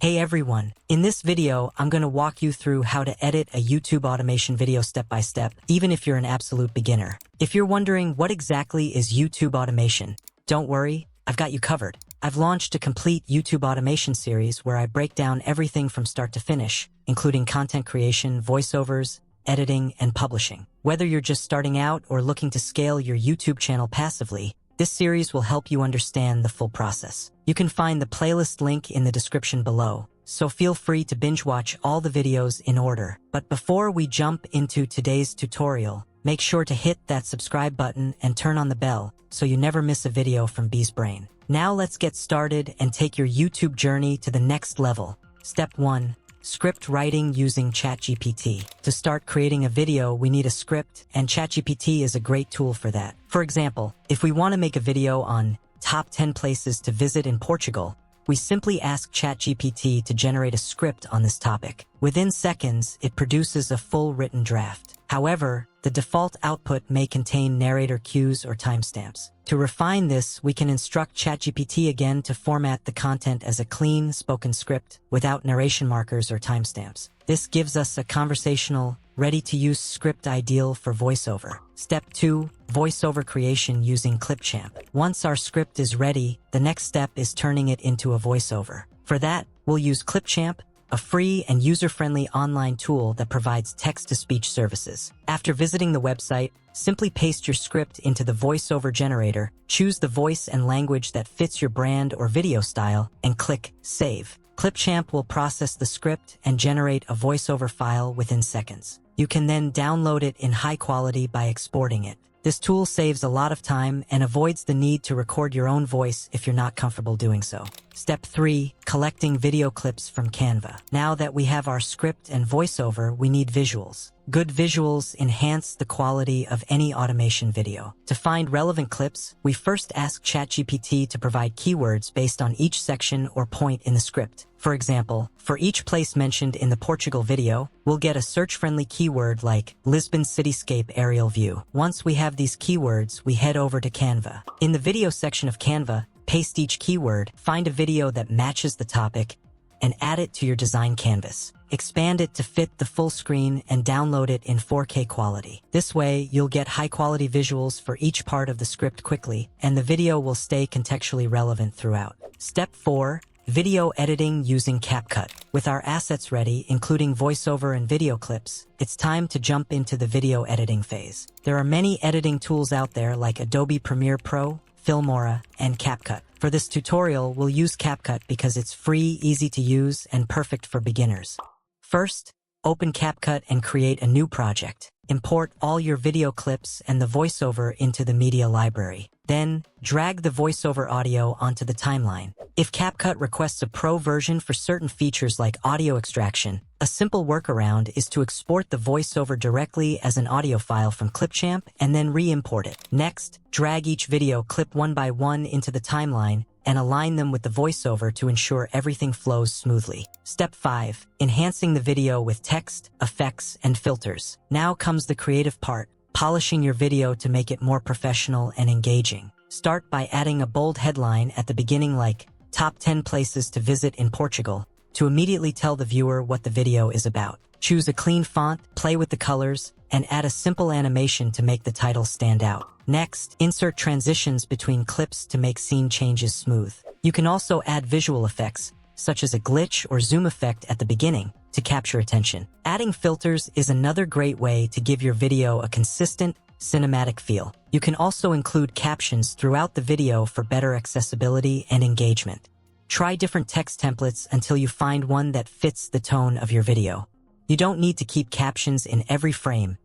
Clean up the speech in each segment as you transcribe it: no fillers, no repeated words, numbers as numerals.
Hey everyone, in this video, I'm gonna walk you through how to edit a YouTube automation video step by step, even if you're an absolute beginner. If you're wondering what exactly is YouTube automation, don't worry, I've got you covered. I've launched a complete YouTube automation series where I break down everything from start to finish, including content creation, voiceovers, editing, and publishing. Whether you're just starting out or looking to scale your YouTube channel passively, this series will help you understand the full process. You can find the playlist link in the description below, so feel free to binge watch all the videos in order. But before we jump into today's tutorial, make sure to hit that subscribe button and turn on the bell so you never miss a video from Bee's Brain. Now let's get started and take your YouTube journey to the next level. Step 1. Script writing using ChatGPT. To start creating a video, we need a script, and ChatGPT is a great tool for that. For example, if we want to make a video on top 10 places to visit in Portugal, we simply ask ChatGPT to generate a script on this topic. Within seconds, it produces a full written draft. However, the default output may contain narrator cues or timestamps. To refine this, we can instruct ChatGPT again to format the content as a clean, spoken script without narration markers or timestamps. This gives us a conversational, ready-to-use script ideal for voiceover. Step 2. Voiceover creation using Clipchamp. Once our script is ready, the next step is turning it into a voiceover. For that, we'll use Clipchamp, a free and user-friendly online tool that provides text-to-speech services. After visiting the website, simply paste your script into the voiceover generator, choose the voice and language that fits your brand or video style, and click Save. Clipchamp will process the script and generate a voiceover file within seconds. You can then download it in high quality by exporting it. This tool saves a lot of time and avoids the need to record your own voice if you're not comfortable doing so. Step 3. Collecting video clips from Canva. Now that we have our script and voiceover, we need visuals. Good visuals enhance the quality of any automation video. To find relevant clips, we first ask ChatGPT to provide keywords based on each section or point in the script. For example, for each place mentioned in the Portugal video, we'll get a search-friendly keyword like Lisbon cityscape aerial view. Once we have these keywords, we head over to Canva. In the video section of Canva, paste each keyword, find a video that matches the topic, and add it to your design canvas. Expand it to fit the full screen and download it in 4K quality. This way, you'll get high-quality visuals for each part of the script quickly, and the video will stay contextually relevant throughout. Step 4. Video editing using CapCut. With our assets ready, including voiceover and video clips, it's time to jump into the video editing phase. There are many editing tools out there like Adobe Premiere Pro, Filmora, and CapCut. For this tutorial, we'll use CapCut because it's free, easy to use, and perfect for beginners. First, open CapCut and create a new project. Import all your video clips and the voiceover into the media library. Then, drag the voiceover audio onto the timeline. If CapCut requests a pro version for certain features like audio extraction, a simple workaround is to export the voiceover directly as an audio file from Clipchamp and then re-import it. Next, drag each video clip one by one into the timeline and align them with the voiceover to ensure everything flows smoothly. Step 5. Enhancing the video with text, effects, and filters. Now comes the creative part, polishing your video to make it more professional and engaging. Start by adding a bold headline at the beginning like, Top 10 Places to Visit in Portugal, to immediately tell the viewer what the video is about. Choose a clean font, play with the colors, and add a simple animation to make the title stand out. Next, insert transitions between clips to make scene changes smooth. You can also add visual effects, such as a glitch or zoom effect at the beginning, to capture attention. Adding filters is another great way to give your video a consistent, cinematic feel. You can also include captions throughout the video for better accessibility and engagement. Try different text templates until you find one that fits the tone of your video. You don't need to keep captions in every frame.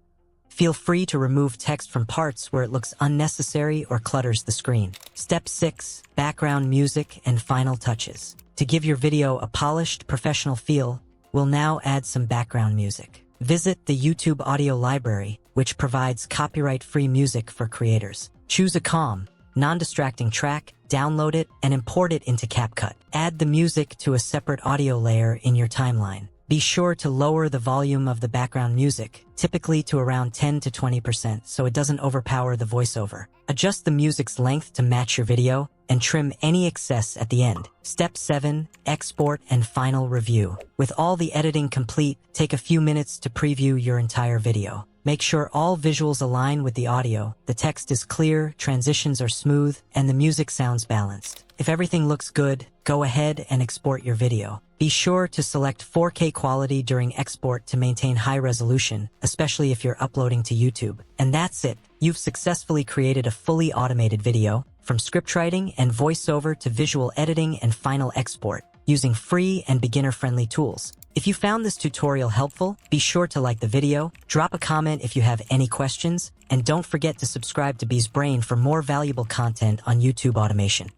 Feel free to remove text from parts where it looks unnecessary or clutters the screen. Step 6. Background music and final touches. To give your video a polished, professional feel, we'll now add some background music. Visit the YouTube audio library, which provides copyright-free music for creators. Choose a calm, non-distracting track, download it, and import it into CapCut. Add the music to a separate audio layer in your timeline. Be sure to lower the volume of the background music, typically to around 10 to 20%, so it doesn't overpower the voiceover. Adjust the music's length to match your video, and trim any excess at the end. Step 7. Export and final review. With all the editing complete, take a few minutes to preview your entire video. Make sure all visuals align with the audio, the text is clear, transitions are smooth, and the music sounds balanced. If everything looks good, go ahead and export your video. Be sure to select 4K quality during export to maintain high resolution, especially if you're uploading to YouTube. And that's it. You've successfully created a fully automated video, from scriptwriting and voiceover to visual editing and final export, using free and beginner-friendly tools. If you found this tutorial helpful, be sure to like the video, drop a comment if you have any questions, and don't forget to subscribe to Bee's Brain for more valuable content on YouTube automation.